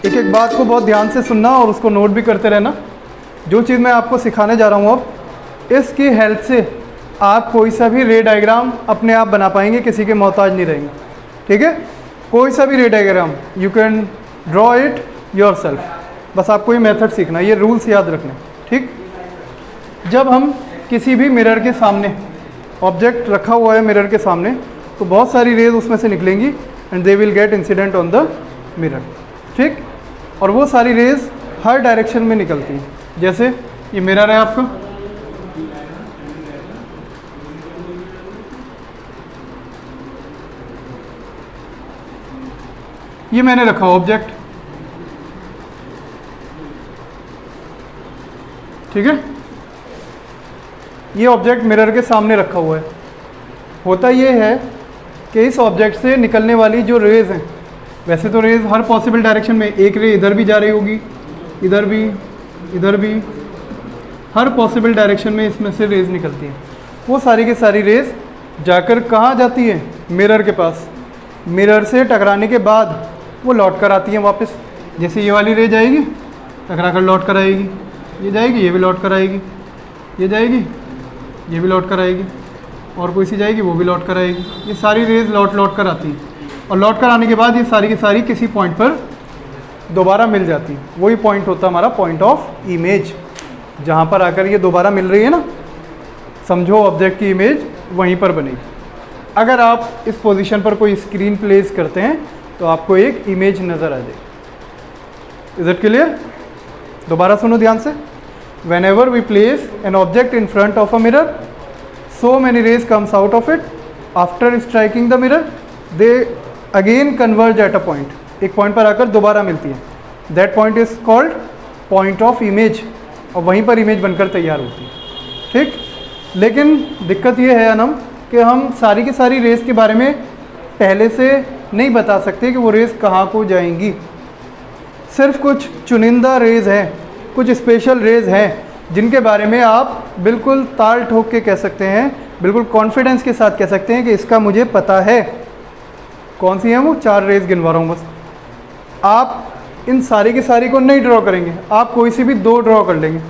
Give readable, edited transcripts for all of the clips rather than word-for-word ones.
एक एक बात को बहुत ध्यान से सुनना और उसको नोट भी करते रहना। जो चीज़ मैं आपको सिखाने जा रहा हूँ अब, इसकी हेल्प से आप कोई सा भी रे डायग्राम अपने आप बना पाएंगे, किसी के मोहताज नहीं रहेंगे। ठीक है, कोई सा भी रे diagram you can draw it yourself. बस आपको ये मेथड सीखना, ये रूल्स याद रखने। ठीक, जब हम किसी भी मिरर के सामने ऑब्जेक्ट रखा हुआ है मिरर के सामने, तो बहुत सारी रेज उसमें से निकलेंगी and they will get incident on the mirror. ठीक, और वो सारी रेज हर डायरेक्शन में निकलती हैं। जैसे ये मिरर है आपका, ये मैंने रखा ऑब्जेक्ट, ठीक है, ये ऑब्जेक्ट मिरर के सामने रखा हुआ है। होता ये है कि इस ऑब्जेक्ट से निकलने वाली जो रेज हैं, वैसे तो रेज हर पॉसिबल डायरेक्शन में, एक रे इधर भी जा रही होगी, इधर भी, हर पॉसिबल डायरेक्शन में इसमें से रेज निकलती हैं। वो सारी की सारी रेज जाकर कहाँ जाती है? मिरर के पास। मिरर से टकराने के बाद वो लौट कर आती हैं वापस। जैसे ये वाली रेज आएगी, टकरा कर लौट कर आएगी, ये जाएगी, ये भी लौट कर आएगी, ये जाएगी, ये भी लौट कर आएगी, और कोई सी जाएगी वो भी लौट कर आएगी। ये सारी रेज लौट कर आती हैं, और लौट कर आने के बाद ये सारी की सारी किसी पॉइंट पर दोबारा मिल जाती है। वही पॉइंट होता है हमारा पॉइंट ऑफ इमेज। जहाँ पर आकर ये दोबारा मिल रही है ना, समझो ऑब्जेक्ट की इमेज वहीं पर बनेगी। अगर आप इस पोजीशन पर कोई स्क्रीन प्लेस करते हैं तो आपको एक इमेज नज़र आ जाएगी। Is it clear? दोबारा सुनो ध्यान से। Whenever we place an object in front of a mirror, so many rays comes out of it. After striking the mirror, they again converge at a point. एक point पर आकर दोबारा मिलती है। That point is called point of image, और वहीं पर image बनकर तैयार होती है। ठीक, लेकिन दिक्कत ये है अनम कि हम सारी की सारी रेस के बारे में पहले से नहीं बता सकते कि वो रेस कहाँ को जाएंगी। सिर्फ कुछ चुनिंदा रेज हैं, कुछ स्पेशल रेज हैं जिनके बारे में आप बिल्कुल ताल ठोक के कह सकते हैं, बिल्कुल कॉन्फिडेंस के साथ कह सकते हैं कि इसका मुझे पता है। कौन सी हैं वो? 4 रेज गिनवा रहा हूँ बस। आप इन सारी की सारी को नहीं ड्रॉ करेंगे, आप कोई सी भी 2 ड्रॉ कर लेंगे।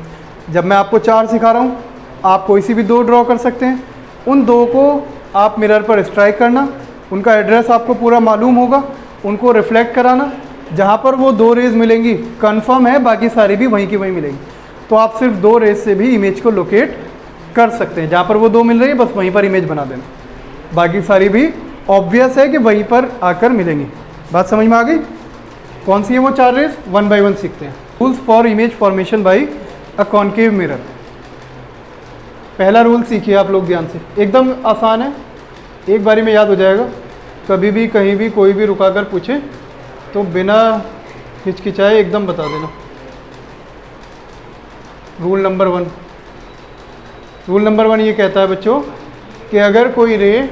जब मैं आपको 4 सिखा रहा हूँ, आप कोई सी भी 2 ड्रॉ कर सकते हैं। उन 2 को आप मिरर पर स्ट्राइक करना, उनका एड्रेस आपको पूरा मालूम होगा, उनको रिफ्लेक्ट कराना। जहाँ पर वो 2 रेज मिलेंगी कंफर्म है बाकी सारी भी वहीं की वहीं मिलेंगी। तो आप सिर्फ 2 रेज से भी इमेज को लोकेट कर सकते हैं। जहाँ पर वो 2 मिल रही है बस वहीं पर इमेज बना देना, बाकी सारी भी ऑब्वियस है कि वहीं पर आकर मिलेंगी। बात समझ में आ गई? कौन सी है वो 4 रेज? 1 बाय 1 सीखते हैं। Rules for image formation by a concave mirror. पहला रूल सीखिए आप लोग ध्यान से, एकदम आसान है, एक बारी में याद हो जाएगा। कभी भी कहीं भी कोई भी रुका कर पूछे तो बिना हिचकिचाए एकदम बता देना। रूल नंबर 1, रूल नंबर 1 ये कहता है बच्चों कि अगर कोई रे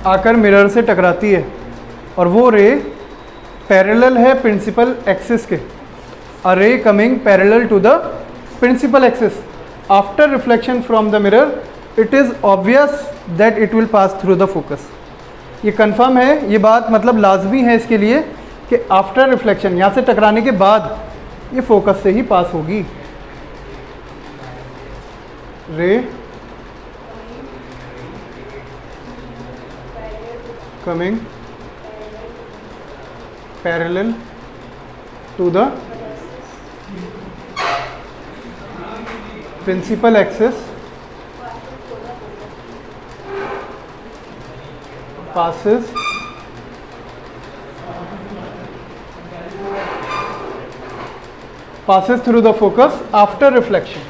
आकर मिरर से टकराती है और वो रे पैरेलल है प्रिंसिपल एक्सिस के, a ray coming parallel to the principal axis after reflection from the mirror, it is obvious that it will pass through the focus. ये कंफर्म है, ये बात मतलब लाजमी है इसके लिए कि आफ्टर रिफ्लेक्शन, यहाँ से टकराने के बाद ये फोकस से ही पास होगी। Ray coming parallel to the principal axis passes through the focus after reflection.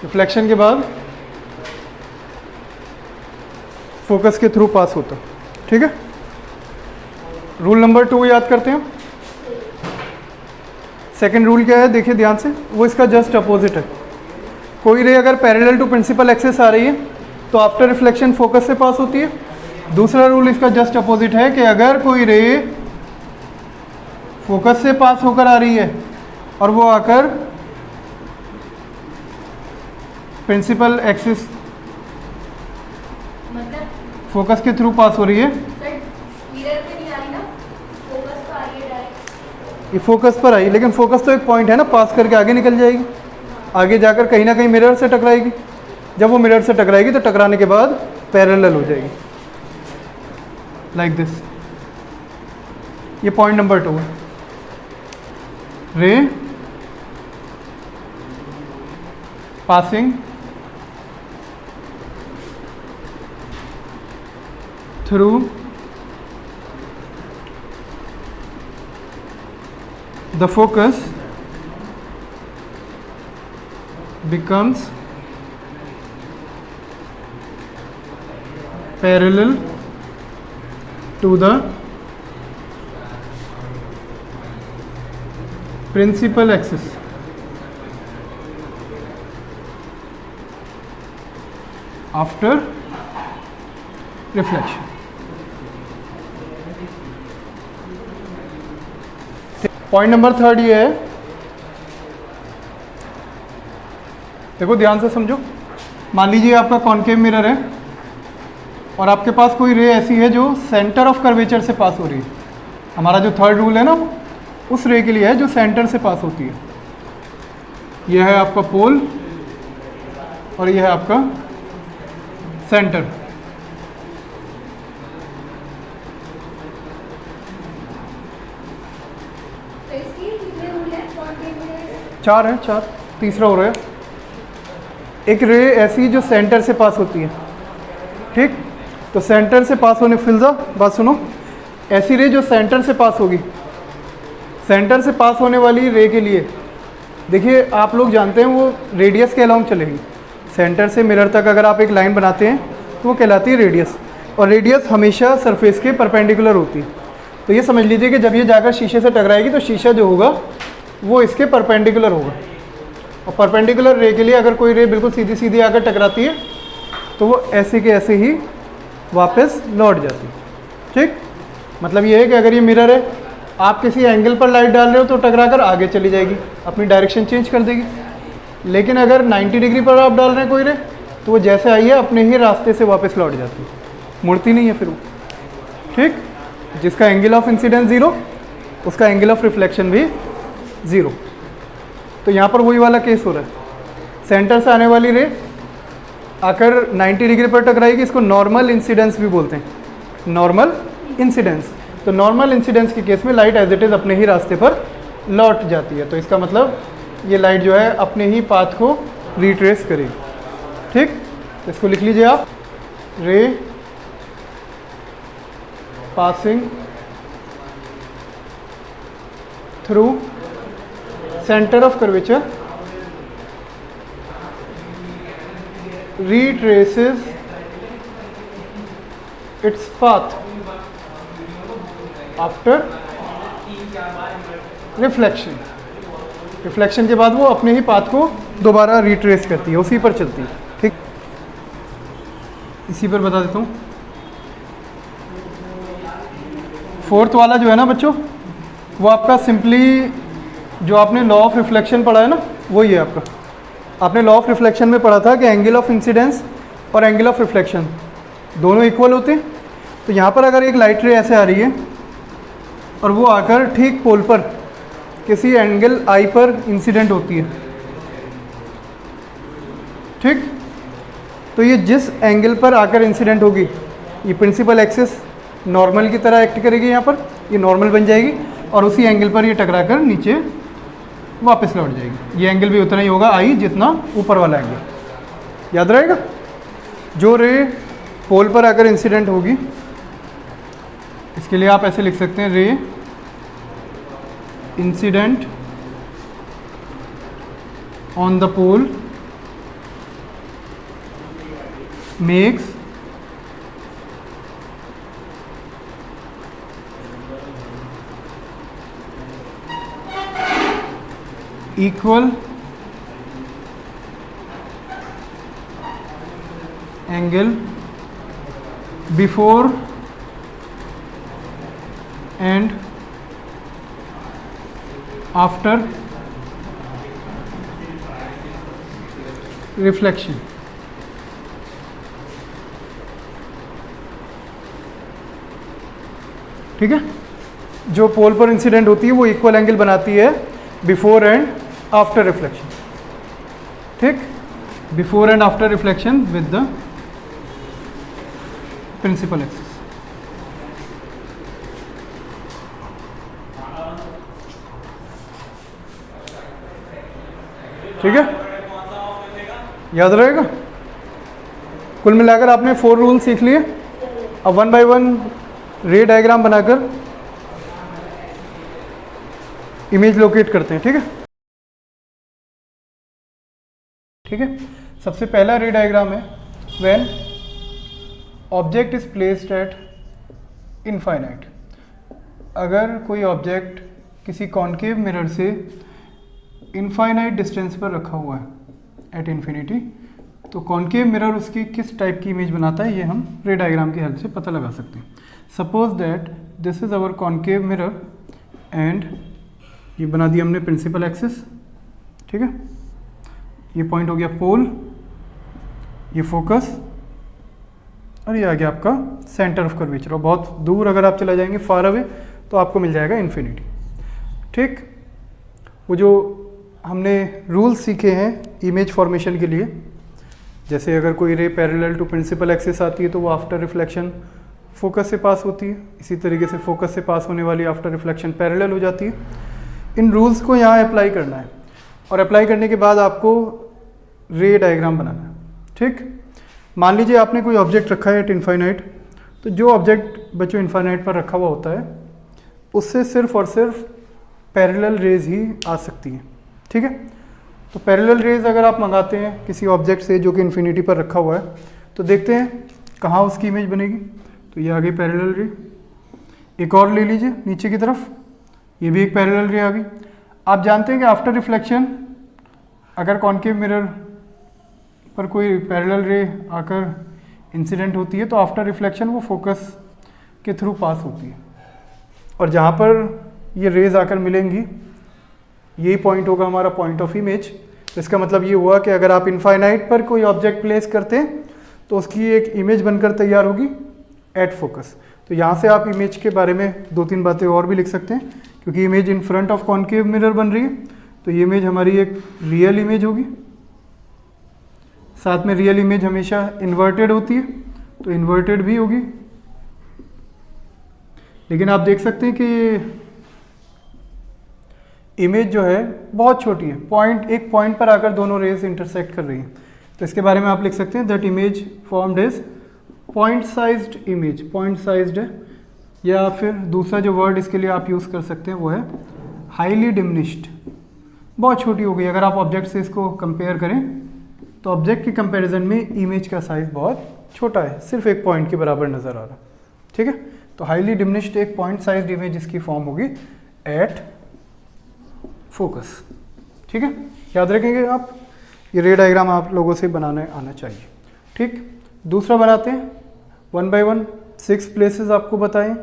Reflection के बाद फोकस के थ्रू पास होता। ठीक है, रूल नंबर 2 याद करते हैं। सेकेंड रूल क्या है देखिए ध्यान से, वो इसका जस्ट अपोजिट है। कोई रे अगर पैरेलल टू प्रिंसिपल एक्सिस आ रही है तो आफ्टर रिफ्लेक्शन फोकस से पास होती है। दूसरा रूल इसका जस्ट अपोजिट है कि अगर कोई रे फोकस से पास होकर आ रही है और वो आकर प्रिंसिपल एक्सिस फोकस के थ्रू पास हो रही है, मिरर पे नहीं आ रही ना, फोकस पे आ रही है डायरेक्ट। ये फोकस पर आई, लेकिन फोकस तो एक पॉइंट है ना, पास करके आगे निकल जाएगी, आगे जाकर कहीं ना कहीं मिरर से टकराएगी। जब वो मिरर से टकराएगी तो टकराने के बाद पैरेलल हो जाएगी लाइक दिस। ये पॉइंट नंबर 2 है। रे passing through the focus becomes parallel to the principal axis after reflection। Point number 3 ये है, देखो ध्यान से समझो। मान लीजिए आपका कॉन्केव मिरर है और आपके पास कोई रे ऐसी है जो सेंटर ऑफ कर्वेचर से पास हो रही है। हमारा जो 3rd रूल है ना, उस रे के लिए है जो सेंटर से पास होती है। यह है आपका पोल और यह है आपका सेंटर। तो इसकी कितने रूल है कॉन्केव मिरर? 4 है, 4, तीसरा हो रहा है। एक रे ऐसी जो सेंटर से पास होती है, ठीक, तो सेंटर से पास होने, फिल्जा बात सुनो, ऐसी रे जो सेंटर से पास होगी, सेंटर से पास होने वाली रे के लिए देखिए आप लोग जानते हैं वो रेडियस के अलाउंग चलेगी। सेंटर से मिरर तक अगर आप एक लाइन बनाते हैं तो वो कहलाती है रेडियस, और रेडियस हमेशा सरफेस के परपेंडिकुलर होती है। तो ये समझ लीजिए कि जब ये जाकर शीशे से टकराएगी तो शीशा जो होगा वो इसके परपेंडिकुलर होगा, और परपेंडिकुलर रे के लिए अगर कोई रे बिल्कुल सीधी सीधी आकर टकराती है तो वो ऐसे के ऐसे ही वापस लौट जाती है। ठीक, मतलब ये है कि अगर ये मिरर है, आप किसी एंगल पर लाइट डाल रहे हो तो टकरा कर आगे चली जाएगी, अपनी डायरेक्शन चेंज कर देगी। लेकिन अगर 90 डिग्री पर आप डाल रहे हैं कोई रे, तो वो जैसे आई है अपने ही रास्ते से वापस लौट जाती है, मुड़ती नहीं है फिर वो। ठीक, जिसका एंगल ऑफ इंसिडेंस 0 उसका एंगल ऑफ रिफ्लेक्शन भी 0। तो यहाँ पर वही वाला केस हो रहा है, सेंटर से आने वाली रे आकर 90 डिग्री पर टकराएगी, इसको नॉर्मल इंसिडेंस भी बोलते हैं, नॉर्मल इंसिडेंस। तो नॉर्मल इंसिडेंस के केस में लाइट एज इट इज़ अपने ही रास्ते पर लौट जाती है। तो इसका मतलब ये लाइट जो है अपने ही पाथ को रिट्रेस करेगी। ठीक, इसको लिख लीजिए आप, रे passing through centre of curvature retraces its path after reflection। Reflection के बाद वो अपने ही पाथ को दोबारा रिट्रेस करती है, उसी पर चलती है। ठीक, इसी पर बता देता हूँ। 4th वाला जो है ना बच्चों, वो आपका सिंपली जो आपने लॉ ऑफ रिफ्लेक्शन पढ़ा है ना, वही है आपका। आपने लॉ ऑफ रिफ्लेक्शन में पढ़ा था कि एंगल ऑफ इंसिडेंस और एंगल ऑफ रिफ्लेक्शन दोनों इक्वल होते हैं। तो यहाँ पर अगर एक लाइट रे ऐसे आ रही है और वो आकर ठीक पोल पर किसी एंगल आई पर इंसिडेंट होती है, ठीक, तो ये जिस एंगल पर आकर इंसिडेंट होगी, ये प्रिंसिपल एक्सिस नॉर्मल की तरह एक्ट करेगी, यहाँ पर ये नॉर्मल बन जाएगी और उसी एंगल पर ये टकरा कर नीचे वापस लौट जाएगी। ये एंगल भी उतना ही होगा आई जितना ऊपर वाला एंगल, याद रहेगा। जो रे पोल पर आकर इंसिडेंट होगी, इसके लिए आप ऐसे लिख सकते हैं, ray incident on the pole makes equal angle before and after reflection। ठीक है, जो पोल पर इंसिडेंट होती है वो इक्वल एंगल बनाती है बिफोर एंड आफ्टर रिफ्लेक्शन। ठीक, before and after reflection with the principal axis. ठीक है, याद रहेगा। कुल मिलाकर आपने 4 रूल सीख लिए। अब 1 बाय 1 रे डायग्राम बनाकर इमेज लोकेट करते हैं। ठीक है, ठीक है। सबसे पहला रे डायग्राम है when object is placed at infinite. अगर कोई ऑब्जेक्ट किसी कॉन्केव मिरर से इनफाइनाइट डिस्टेंस पर रखा हुआ है एट इन्फिनिटी, तो कॉन्केव मिरर उसकी किस टाइप की इमेज बनाता है ये हम रे डायग्राम की हेल्प से पता लगा सकते हैं। Suppose that this is our concave mirror and ये बना दिया हमने प्रिंसिपल एक्सिस। ठीक है, ये पॉइंट हो गया पोल, ये फोकस, और ये आ गया आपका सेंटर ऑफ कर्वेचर। और बहुत दूर अगर आप चला जाएंगे फार अवे तो आपको मिल जाएगा इन्फिनिटी। ठीक, वो जो हमने रूल्स सीखे हैं इमेज फॉर्मेशन के लिए, जैसे अगर कोई ray parallel to principal axis आती है तो वो आफ्टर रिफ्लेक्शन फोकस से पास होती है, इसी तरीके से फोकस से पास होने वाली आफ्टर रिफ्लेक्शन पैरेलल हो जाती है। इन रूल्स को यहाँ अप्लाई करना है और अप्लाई करने के बाद आपको रे डायग्राम बनाना है। ठीक, मान लीजिए आपने कोई ऑब्जेक्ट रखा है एट इनफाइनाइट, तो जो ऑब्जेक्ट बच्चों इनफाइनाइट पर रखा हुआ होता है उससे सिर्फ और सिर्फ पैरेलल रेज ही आ सकती हैं। ठीक है, तो पैरेलल रेज अगर आप मंगाते हैं किसी ऑब्जेक्ट से जो कि इन्फिनिटी पर रखा हुआ है, तो देखते हैं कहाँ उसकी इमेज बनेगी। तो ये आ गई पैरेलल रे। एक और ले लीजिए नीचे की तरफ, ये भी एक पैरेलल रे आ गई। आप जानते हैं कि आफ्टर रिफ्लेक्शन अगर कॉन्केव मिरर पर कोई पैरेलल रे आकर इंसिडेंट होती है तो आफ्टर रिफ्लेक्शन वो फोकस के थ्रू पास होती है, और जहाँ पर ये रेज आकर मिलेंगी यही पॉइंट होगा हमारा पॉइंट ऑफ इमेज। तो इसका मतलब ये हुआ कि अगर आप इनफाइनाइट पर कोई ऑब्जेक्ट प्लेस करते हैं तो उसकी एक इमेज बनकर तैयार होगी एट फोकस। तो यहाँ से आप इमेज के बारे में 2-3 बातें और भी लिख सकते हैं, क्योंकि image in front of concave mirror बन रही है तो ये इमेज हमारी एक रियल इमेज होगी। साथ में रियल इमेज हमेशा इन्वर्टेड होती है तो इन्वर्टेड भी होगी। लेकिन आप देख सकते हैं कि इमेज जो है बहुत छोटी है, एक पॉइंट पर आकर दोनों रेज इंटरसेक्ट कर रही हैं। तो इसके बारे में आप लिख सकते हैं that image formed is point sized image. Point sized है, या फिर दूसरा जो वर्ड इसके लिए आप यूज़ कर सकते हैं वो है हाईली डिमिनिश्ड। बहुत छोटी हो गई। अगर आप ऑब्जेक्ट से इसको कंपेयर करें तो ऑब्जेक्ट के कंपैरिजन में इमेज का साइज बहुत छोटा है, सिर्फ एक पॉइंट के बराबर नज़र आ रहा। ठीक है, तो हाईली डिमिनिश्ड एक पॉइंट साइज्ड इमेज इसकी फॉर्म होगी एट फोकस। ठीक है, याद रखेंगे आप, ये रे डायग्राम आप लोगों से बनाने आना चाहिए। ठीक, दूसरा बनाते हैं 1 बाय 1 6 प्लेसेस आपको बताएं।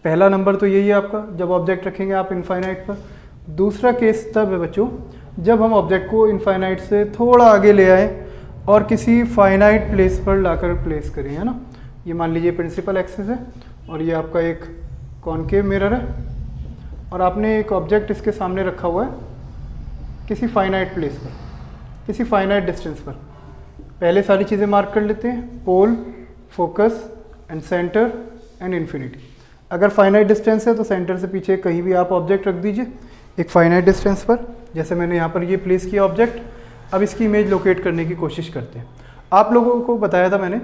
पहला नंबर तो यही है आपका जब ऑब्जेक्ट रखेंगे आप इनफाइनाइट पर। दूसरा केस तब है बच्चों जब हम ऑब्जेक्ट को इनफाइनाइट से थोड़ा आगे ले आए और किसी फाइनाइट प्लेस पर लाकर प्लेस करें, है ना। ये मान लीजिए प्रिंसिपल एक्सिस है और ये आपका एक कॉन्केव मिरर है और आपने एक ऑब्जेक्ट इसके सामने रखा हुआ है किसी फाइनाइट प्लेस पर, किसी फाइनाइट डिस्टेंस पर। पहले सारी चीज़ें मार्क कर लेते हैं, pole, focus and centre and infinity. अगर फाइनाइट डिस्टेंस है तो सेंटर से पीछे कहीं भी आप ऑब्जेक्ट रख दीजिए एक फाइनाइट डिस्टेंस पर, जैसे मैंने यहाँ पर ये प्लेस किया ऑब्जेक्ट। अब इसकी इमेज लोकेट करने की कोशिश करते हैं। आप लोगों को बताया था मैंने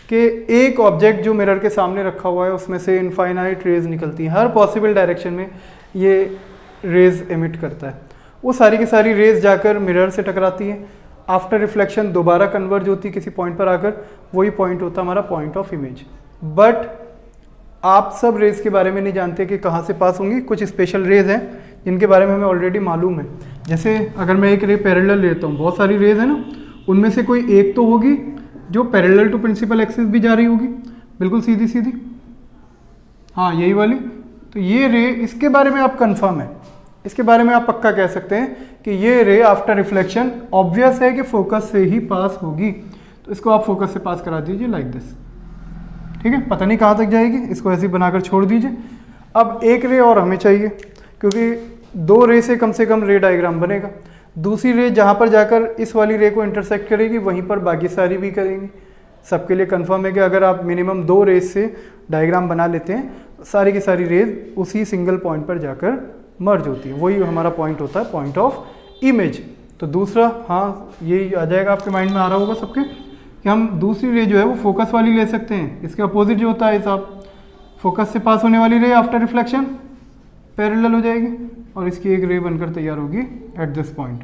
कि एक ऑब्जेक्ट जो मिरर के सामने रखा हुआ है उसमें से इनफाइनाइट रेज निकलती हैं, हर पॉसिबल डायरेक्शन में ये रेज एमिट करता है। वो सारी की सारी रेज जाकर मिरर से टकराती हैं, आफ्टर रिफ्लेक्शन दोबारा कन्वर्ज होती है किसी पॉइंट पर आकर, वही पॉइंट होता है हमारा पॉइंट ऑफ इमेज। बट आप सब रेज के बारे में नहीं जानते कि कहाँ से पास होंगी। कुछ स्पेशल रेज हैं जिनके बारे में हमें ऑलरेडी मालूम है। जैसे अगर मैं एक रे पैरेलल लेता हूँ, बहुत सारी रेज है ना, उनमें से कोई एक तो होगी जो पैरेलल टू प्रिंसिपल एक्सिस भी जा रही होगी, बिल्कुल सीधी सीधी, हाँ यही वाली। तो ये रे, इसके बारे में आप कंफर्म है, इसके बारे में आप पक्का कह सकते हैं कि ये रे आफ्टर रिफ्लेक्शन ऑब्वियस है कि फोकस से ही पास होगी। तो इसको आप फोकस से पास करा दीजिए लाइक दिस। ठीक है, पता नहीं कहाँ तक जाएगी, इसको ऐसे ही बनाकर छोड़ दीजिए। अब एक रे और हमें चाहिए, क्योंकि 2 रे से कम रे डायग्राम बनेगा। दूसरी रे जहाँ पर जाकर इस वाली रे को इंटरसेक्ट करेगी वहीं पर बाकी सारी भी करेंगी। सबके लिए कंफर्म है कि अगर आप मिनिमम 2 रेज से डायग्राम बना लेते हैं, सारी की सारी रेज उसी सिंगल पॉइंट पर जाकर मर्ज होती है। वही हमारा पॉइंट होता है पॉइंट ऑफ इमेज। तो दूसरा, हाँ यही आ जाएगा आपके माइंड में आ रहा होगा सबके, कि हम दूसरी रे जो है वो फोकस वाली ले सकते हैं। इसके अपोजिट जो होता है साहब, फोकस से पास होने वाली रे आफ्टर रिफ्लेक्शन पैरेलल हो जाएगी और इसकी एक रे बनकर तैयार होगी एट दिस पॉइंट।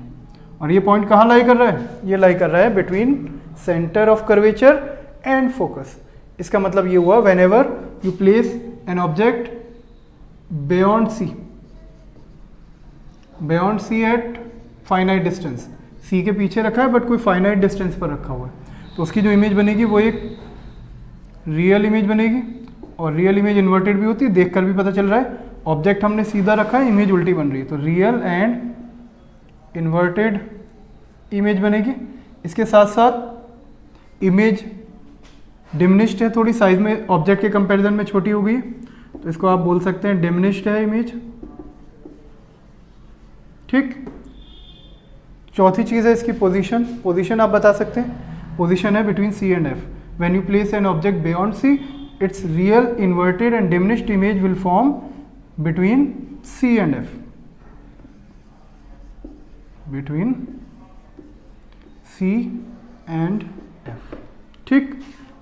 और ये पॉइंट कहाँ लाई कर रहा है? ये लाई कर रहा है between centre of curvature and focus. इसका मतलब ये हुआ whenever you place an object beyond C at finite distance, C के पीछे रखा है बट कोई फाइनाइट डिस्टेंस पर रखा हुआ है, तो उसकी जो इमेज बनेगी वो एक रियल इमेज बनेगी। और रियल इमेज इन्वर्टेड भी होती है, देखकर भी पता चल रहा है। ऑब्जेक्ट हमने सीधा रखा है, इमेज उल्टी बन रही है, तो रियल एंड इन्वर्टेड इमेज बनेगी। इसके साथ साथ इमेज डिमिनिश्ड है, थोड़ी साइज में ऑब्जेक्ट के कंपैरिजन में छोटी हो गई, तो इसको आप बोल सकते हैं डिमिनिश्ड है इमेज। ठीक। चौथी चीज़ है इसकी पोजीशन आप बता सकते हैं। पोजीशन है between C and F. When you place an object beyond C, its real inverted and diminished image will form between C and F. Between C and F. ठीक,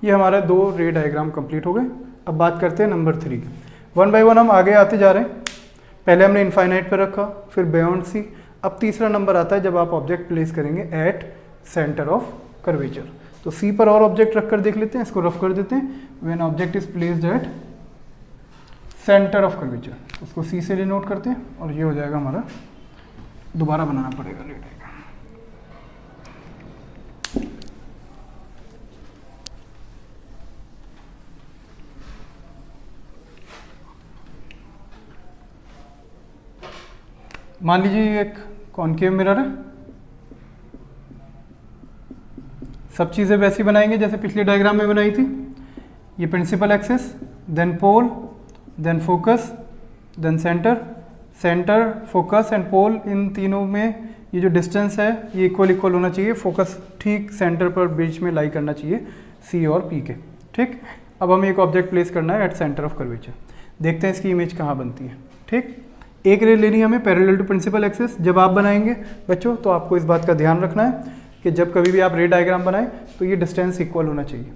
ये हमारा 2 रे डायग्राम कंप्लीट हो गए। अब बात करते हैं नंबर 3 की। 1 बाय 1 हम आगे आते जा रहे हैं। पहले हमने इनफाइनाइट पर रखा, फिर बियॉन्ड सी। अब तीसरा नंबर आता है जब आप ऑब्जेक्ट प्लेस करेंगे एट सेंटर ऑफ कर्वेचर। तो सी पर और ऑब्जेक्ट रखकर देख लेते हैं, इसको रफ कर देते हैं। When object is placed at centre of curvature, उसको सी से डिनोट करते हैं और ये हो जाएगा हमारा, दोबारा बनाना पड़ेगा रे डायग्राम। मान लीजिए ये एक कॉनकेव मिरर है। सब चीज़ें वैसी बनाएंगे जैसे पिछले डायग्राम में बनाई थी। ये principal axis, then pole, then focus, then centre, focus and pole, इन तीनों में ये जो डिस्टेंस है ये इक्वल होना चाहिए। फोकस ठीक सेंटर पर बीच में लाई करना चाहिए सी और पी के। ठीक। अब हमें एक ऑब्जेक्ट प्लेस करना है एट सेंटर ऑफ कर्वेचर। देखते हैं इसकी इमेज कहाँ बनती है। ठीक। एक रे लेनी है हमें पैरेलल टू प्रिंसिपल एक्सिस। जब आप बनाएंगे बच्चों तो आपको इस बात का ध्यान रखना है कि जब कभी भी आप रे डायग्राम बनाएं तो ये डिस्टेंस इक्वल होना चाहिए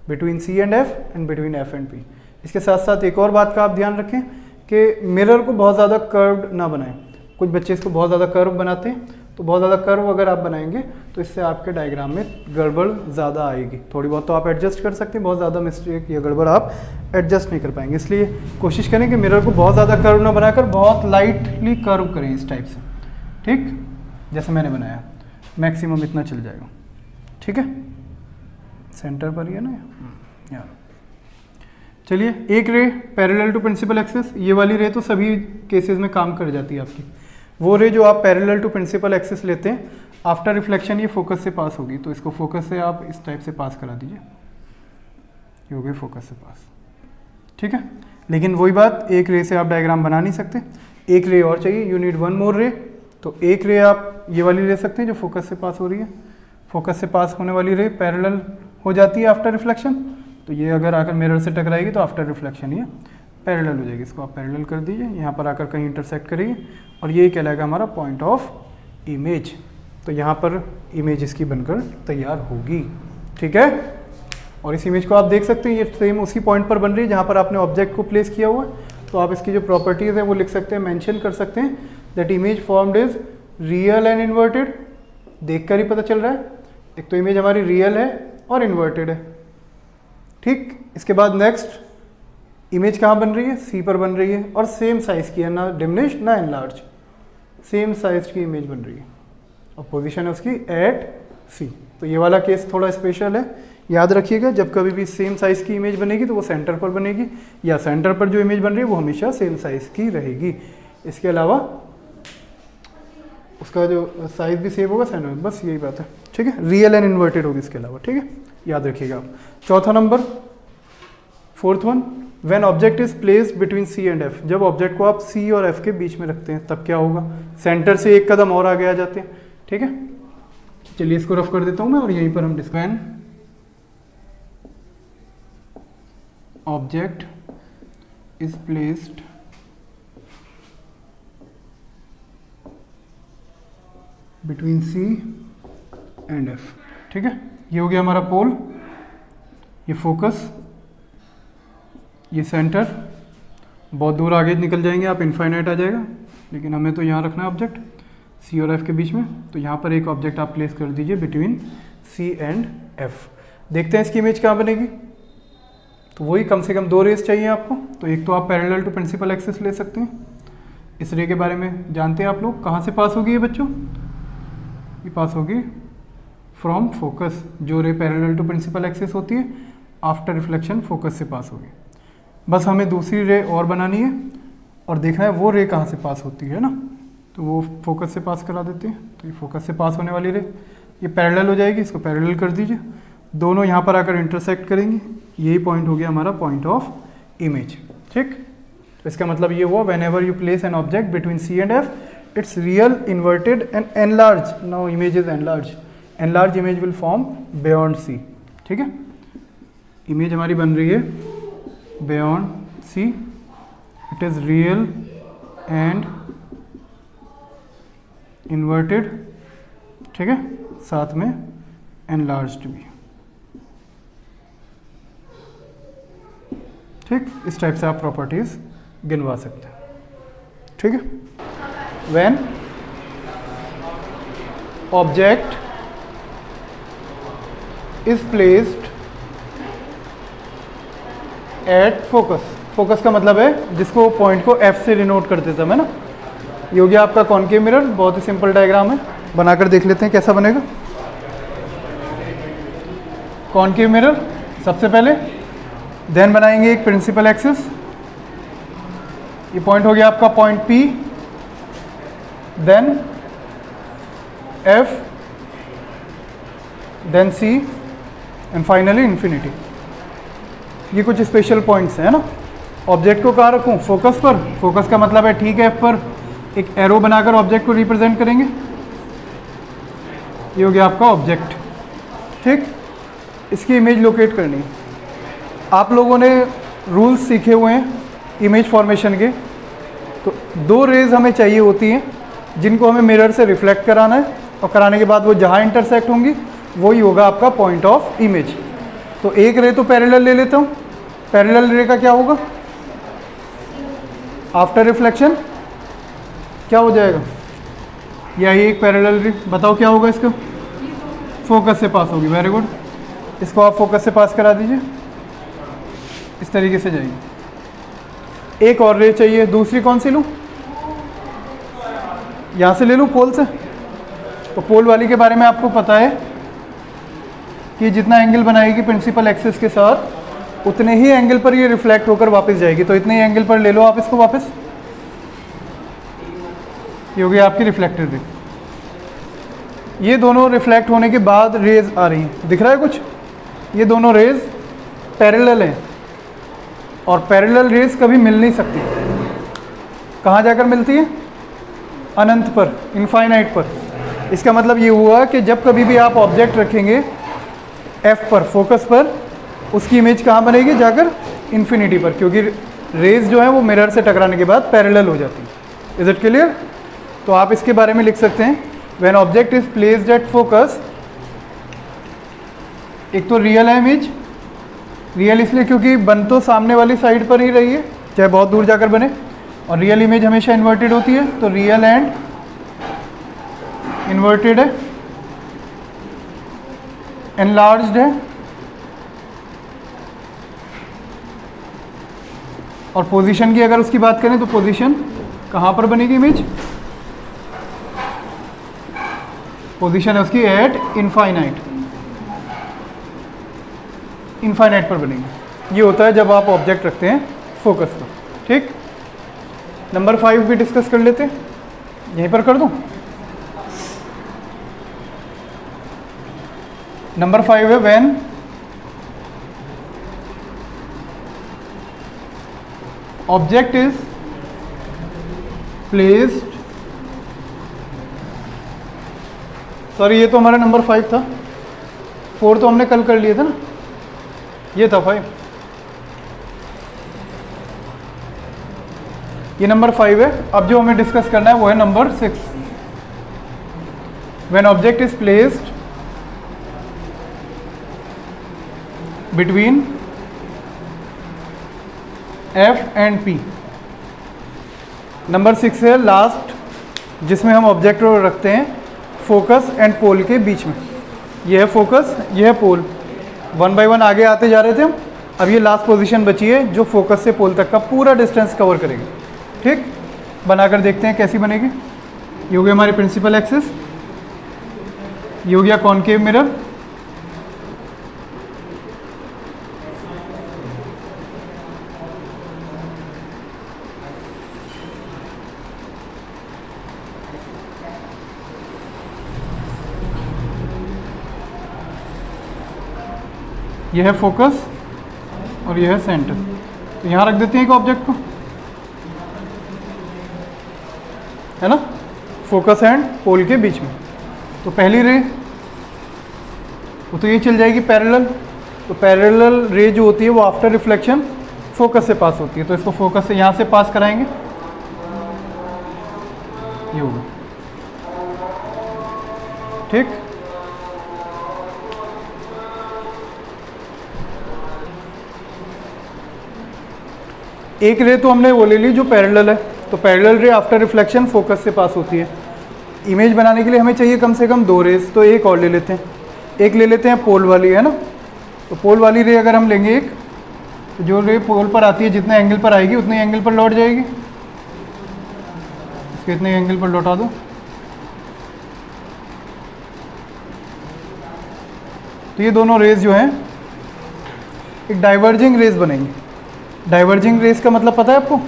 between C and F and between F and P. इसके साथ साथ एक और बात का आप ध्यान रखें कि मिरर को बहुत ज़्यादा कर्व्ड ना बनाएं। कुछ बच्चे इसको बहुत ज़्यादा कर्व बनाते हैं, तो बहुत ज़्यादा कर्व अगर आप बनाएंगे तो इससे आपके डायग्राम में गड़बड़ ज़्यादा आएगी। थोड़ी बहुत तो आप एडजस्ट कर सकते हैं, बहुत ज़्यादा मिस्टेक या गड़बड़ आप एडजस्ट नहीं कर पाएंगे। इसलिए कोशिश करें कि मिरर को बहुत ज़्यादा कर्व ना बनाकर बहुत लाइटली कर्व करें इस टाइप से। ठीक, जैसे मैंने बनाया, मैक्सिमम इतना चल जाएगा। ठीक है, सेंटर पर ही है ना यहाँ। चलिए, एक ray parallel to principal axis, ये वाली रे तो सभी केसेस में काम कर जाती है आपकी। वो रे जो आप पैरेलल टू प्रिंसिपल एक्सिस लेते हैं, आफ्टर रिफ्लेक्शन ये फोकस से पास होगी, तो इसको फोकस से आप इस टाइप से पास करा दीजिए, ये हो गई फोकस से पास। ठीक है, लेकिन वही बात, एक रे से आप डायग्राम बना नहीं सकते, एक रे और चाहिए, यू नीड वन मोर रे। तो एक रे आप ये वाली ले सकते हैं जो फोकस से पास हो रही है। फोकस से पास होने वाली रे पैरेलल हो जाती है आफ्टर रिफ्लेक्शन, तो ये अगर आकर मिरर से टकराएगी तो आफ्टर रिफ्लेक्शन ये पैरेलल हो जाएगी। इसको आप पैरेलल कर दीजिए, यहाँ पर आकर कहीं इंटरसेक्ट करेगी और ये कहलाएगा हमारा पॉइंट ऑफ इमेज। तो यहाँ पर इमेज इसकी बनकर तैयार होगी। ठीक है, और इस इमेज को आप देख सकते हैं, ये सेम उसी पॉइंट पर बन रही है जहाँ पर आपने ऑब्जेक्ट को प्लेस किया हुआ है। तो आप इसकी जो प्रॉपर्टीज़ है वो लिख सकते हैं, मेंशन कर सकते हैं, that image formed is real and inverted. देख कर ही पता चल रहा है, एक तो इमेज हमारी रियल है और इन्वर्टेड है। ठीक, इसके बाद नेक्स्ट इमेज कहाँ बन रही है, सी पर बन रही है और सेम साइज की है, ना डिमिनिश्ड ना एनलार्ज, सेम साइज की इमेज बन रही है और पोजीशन है उसकी एट सी। तो ये वाला केस थोड़ा स्पेशल है, याद रखिएगा, जब कभी भी सेम साइज की इमेज बनेगी तो वो सेंटर पर बनेगी, या सेंटर पर जो इमेज बन रही है वो हमेशा सेम साइज की रहेगी। इसके अलावा उसका जो साइज भी सेम होगा सेंटर में, बस यही बात है। ठीक है, रियल एंड इन्वर्टेड होगी इसके अलावा। ठीक है, याद रखिएगा आप। चौथा number, fourth one, when object is placed between C and F, जब ऑब्जेक्ट को आप सी और एफ के बीच में रखते हैं तब क्या होगा, सेंटर से एक कदम और आगे आ जाते हैं। ठीक है, चलिए इसको रफ कर देता हूं मैं और यहीं पर हम when object is placed between C and F. ठीक है, ये हो गया हमारा पोल, ये फोकस, ये सेंटर। बहुत दूर आगे निकल जाएंगे आप, इनफाइनाइट आ जाएगा, लेकिन हमें तो यहाँ रखना है ऑब्जेक्ट सी और एफ के बीच में। तो यहाँ पर एक ऑब्जेक्ट आप प्लेस कर दीजिए बिटवीन सी एंड एफ। देखते हैं इसकी इमेज कहाँ बनेगी। तो वही कम से कम 2 रेस चाहिए आपको। तो एक तो आप पैरेलल टू प्रिंसिपल एक्सिस ले सकते हैं, इस रे के बारे में जानते हैं आप लोग। कहाँ से पास होगी ये बच्चों, ये पास होगी फ्रॉम फोकस। जो ray parallel to principal axis होती है आफ्टर रिफ्लेक्शन फोकस से पास होगी। बस हमें दूसरी रे और बनानी है और देखना है वो रे कहाँ से पास होती है ना, तो वो फोकस से पास करा देते हैं। तो ये फोकस से पास होने वाली रे ये पैरेलल हो जाएगी, इसको पैरेलल कर दीजिए, दोनों यहाँ पर आकर इंटरसेक्ट करेंगी। यही पॉइंट हो गया हमारा पॉइंट ऑफ इमेज। ठीक, तो इसका मतलब ये हुआ whenever you place an object between C and F, it's real inverted and enlarge, now image is enlarge image will form beyond C. ठीक है, इमेज हमारी बन रही है beyond C, it is real and inverted. ठीक है, साथ में एनलार्ज्ड भी। ठीक, इस टाइप से आप प्रॉपर्टीज गिनवा सकते हैं। ठीक है, when object is placed at focus, focus का मतलब है जिसको पॉइंट को एफ से डिनोट करते थे मैं ना। ये हो गया आपका कॉनकेव मिरर, बहुत ही सिंपल डायग्राम है, बनाकर देख लेते हैं कैसा बनेगा। कॉनकेव मिरर सबसे पहले, देन बनाएंगे एक प्रिंसिपल एक्सिस। ये पॉइंट हो गया आपका point P, then F, then C and finally infinity. ये कुछ स्पेशल पॉइंट्स हैं ना। ऑब्जेक्ट को कहाँ रखूँ, फोकस पर। फोकस का मतलब है ठीक है एफ पर एक एरो बनाकर ऑब्जेक्ट को रिप्रेजेंट करेंगे। ये हो गया आपका ऑब्जेक्ट। ठीक, इसकी इमेज लोकेट करनी है। आप लोगों ने रूल्स सीखे हुए हैं इमेज फॉर्मेशन के। तो 2 रेज हमें चाहिए होती हैं जिनको हमें मिरर से रिफ्लेक्ट कराना है, और कराने के बाद वो जहाँ इंटरसेक्ट होंगी वही होगा आपका पॉइंट ऑफ इमेज। तो एक रे तो पैरेलल ले लेता हूँ। पैरेलल रे का क्या होगा, आफ्टर रिफ्लेक्शन क्या हो जाएगा, यही एक पैरेलल रे। बताओ क्या होगा इसका, फोकस से पास होगी। वेरी गुड, इसको आप फोकस से पास करा दीजिए, इस तरीके से जाएगी। एक और रे चाहिए, दूसरी कौन सी लूँ, यहाँ से ले लूँ पोल से। तो पोल वाली के बारे में आपको पता है कि जितना एंगल बनाएगी प्रिंसिपल एक्सिस के साथ उतने ही एंगल पर ये रिफ्लेक्ट होकर वापस जाएगी। तो इतने ही एंगल पर ले लो आप इसको वापस। ये हो गई आपकी रिफ्लेक्टेड रे। ये दोनों रिफ्लेक्ट होने के बाद रेज आ रही हैं, दिख रहा है कुछ। ये दोनों रेज पैरेलल हैं और पैरेलल रेज कभी मिल नहीं सकती। कहाँ जाकर मिलती है, अनंत पर, इनफाइनाइट पर। इसका मतलब ये हुआ कि जब कभी भी आप ऑब्जेक्ट रखेंगे एफ पर, फोकस पर, उसकी इमेज कहाँ बनेगी, जाकर इन्फिनिटी पर, क्योंकि रेज जो है वो मिरर से टकराने के बाद पैरेलल हो जाती है। Is it clear. तो आप इसके बारे में लिख सकते हैं when object is placed at focus. एक तो रियल है इमेज, रियल इसलिए क्योंकि बन तो सामने वाली साइड पर ही रही है, चाहे बहुत दूर जाकर बने। और रियल इमेज हमेशा इन्वर्टेड होती है, तो रियल एंड इन्वर्टेड है, एनलार्ज्ड है, और पोजीशन की अगर उसकी बात करें तो पोजीशन कहाँ पर बनेगी इमेज, पोजीशन है उसकी एट इनफाइनाइट, इनफाइनाइट पर बनेगी। ये होता है जब आप ऑब्जेक्ट रखते हैं फोकस पर। ठीक, नंबर 5 भी डिस्कस कर लेते हैं, यहीं पर कर दूं। नंबर 5 है when object is placed, sorry ये तो हमारा नंबर 5 था, 4 तो हमने कल कर लिए थे ना, ये था 5, ये नंबर 5 है। अब जो हमें डिस्कस करना है वो है number 6। When object is placed between F and P। Number 6 है लास्ट, जिसमें हम ऑब्जेक्ट को रखते हैं फोकस एंड पोल के बीच में। यह है फोकस, यह है पोल। 1 बाय 1 आगे आते जा रहे थे हम। अब ये लास्ट पोजीशन बची है जो फोकस से पोल तक का पूरा डिस्टेंस कवर करेगी। ठीक, बनाकर देखते हैं कैसी बनेगी। ये हो गया हमारी प्रिंसिपल एक्सिस, ये हो गया कॉनकेव मिरर, ये है फोकस और ये है सेंटर। तो यहाँ रख देते हैं एक ऑब्जेक्ट को, है ना, फोकस एंड पोल के बीच में। तो पहली रे वो तो ये चल जाएगी पैरेलल। तो पैरेलल रे जो होती है वो आफ्टर रिफ्लेक्शन फोकस से पास होती है। तो इसको फोकस से यहाँ से पास कराएंगे, ये होगा। ठीक, एक रे तो हमने वो ले ली जो पैरेलल है। तो पैरेलल रे आफ्टर रिफ्लेक्शन फोकस से पास होती है। इमेज बनाने के लिए हमें चाहिए कम से कम 2 रेज, तो एक और ले लेते हैं। एक ले लेते हैं पोल वाली, है ना। तो पोल वाली रे अगर हम लेंगे एक, तो जो रे पोल पर आती है जितने एंगल पर आएगी उतने एंगल पर लौट जाएगी। इसके इतने एंगल पर लौटा दो। तो ये दोनों रेज जो हैं एक डाइवर्जिंग रेज बनेंगी। डाइवर्जिंग रेज का मतलब पता है आपको?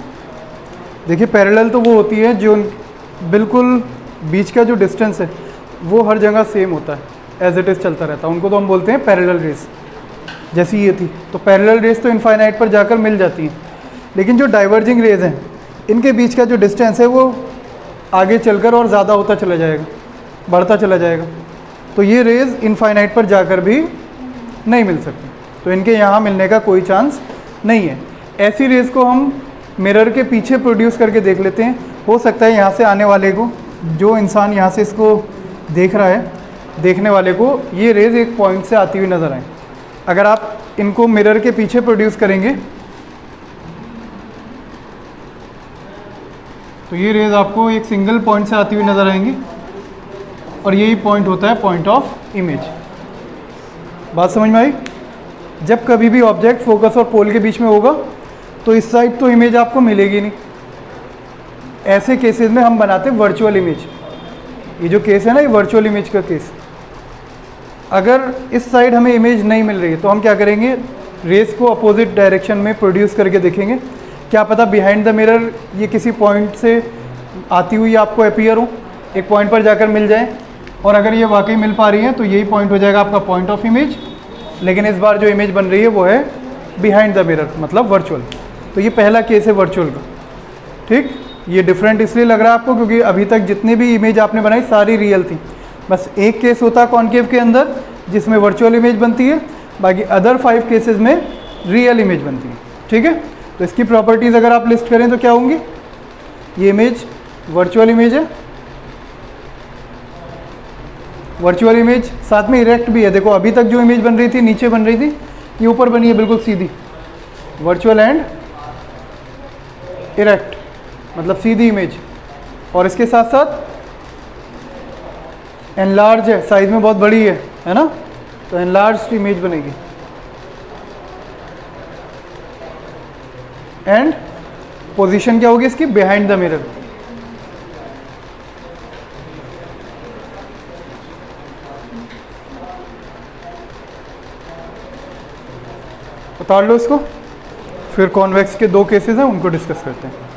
देखिए पैरेलल तो वो होती है जो बिल्कुल बीच का जो डिस्टेंस है वो हर जगह सेम होता है, एज इट इज़ चलता रहता है। उनको तो हम बोलते हैं पैरेलल रेस। जैसी ये थी तो पैरेलल रेस तो इनफाइनाइट पर जाकर मिल जाती हैं, लेकिन जो डाइवर्जिंग रेज हैं इनके बीच का जो डिस्टेंस है वो आगे चलकर और ज़्यादा होता चला जाएगा, बढ़ता चला जाएगा। तो ये रेज इनफाइनाइट पर जाकर भी नहीं मिल सकती, तो इनके यहाँ मिलने का कोई चांस नहीं है। ऐसी रेज को हम मिरर के पीछे प्रोड्यूस करके देख लेते हैं। हो सकता है यहाँ से आने वाले को, जो इंसान यहाँ से इसको देख रहा है, देखने वाले को ये रेज एक पॉइंट से आती हुई नज़र आए। अगर आप इनको मिरर के पीछे प्रोड्यूस करेंगे तो ये रेज आपको एक सिंगल पॉइंट से आती हुई नज़र आएंगी, और यही पॉइंट होता है पॉइंट ऑफ इमेज। बात समझ में आई? जब कभी भी ऑब्जेक्ट फोकस और पोल के बीच में होगा तो इस साइड तो इमेज आपको मिलेगी नहीं। ऐसे केसेस में हम बनाते हैं वर्चुअल इमेज। ये जो केस है ना, ये वर्चुअल इमेज का केस। अगर इस साइड हमें इमेज नहीं मिल रही है तो हम क्या करेंगे, रेस को अपोजिट डायरेक्शन में प्रोड्यूस करके देखेंगे। क्या पता बिहाइंड द मिरर ये किसी पॉइंट से आती हुई आपको अपीयर हो, एक पॉइंट पर जाकर मिल जाए। और अगर ये वाकई मिल पा रही है तो यही पॉइंट हो जाएगा आपका पॉइंट ऑफ इमेज। लेकिन इस बार जो इमेज बन रही है वो है बिहाइंड द मिरर, मतलब वर्चुअल। तो ये पहला केस है वर्चुअल का। ठीक, ये डिफरेंट इसलिए लग रहा है आपको क्योंकि अभी तक जितनी भी इमेज आपने बनाई सारी रियल थी। बस एक केस होता है कॉनकेव के अंदर जिसमें वर्चुअल इमेज बनती है, बाकी अदर 5 केसेस में रियल इमेज बनती है। ठीक है, तो इसकी प्रॉपर्टीज़ अगर आप लिस्ट करें तो क्या होंगी? ये इमेज वर्चुअल इमेज है, वर्चुअल इमेज साथ में इरेक्ट भी है। देखो अभी तक जो इमेज बन रही थी नीचे बन रही थी, ये ऊपर बनी है बिल्कुल सीधी। वर्चुअल एंड इरेक्ट मतलब सीधी इमेज, और इसके साथ साथ एनलार्ज है, साइज में बहुत बड़ी है ना, तो एनलार्ज इमेज बनेगी। एंड पोजीशन क्या होगी इसकी? Behind the mirror. उतार लो इसको। फिर कॉन्वेक्स के 2 केसेस हैं, उनको डिस्कस करते हैं।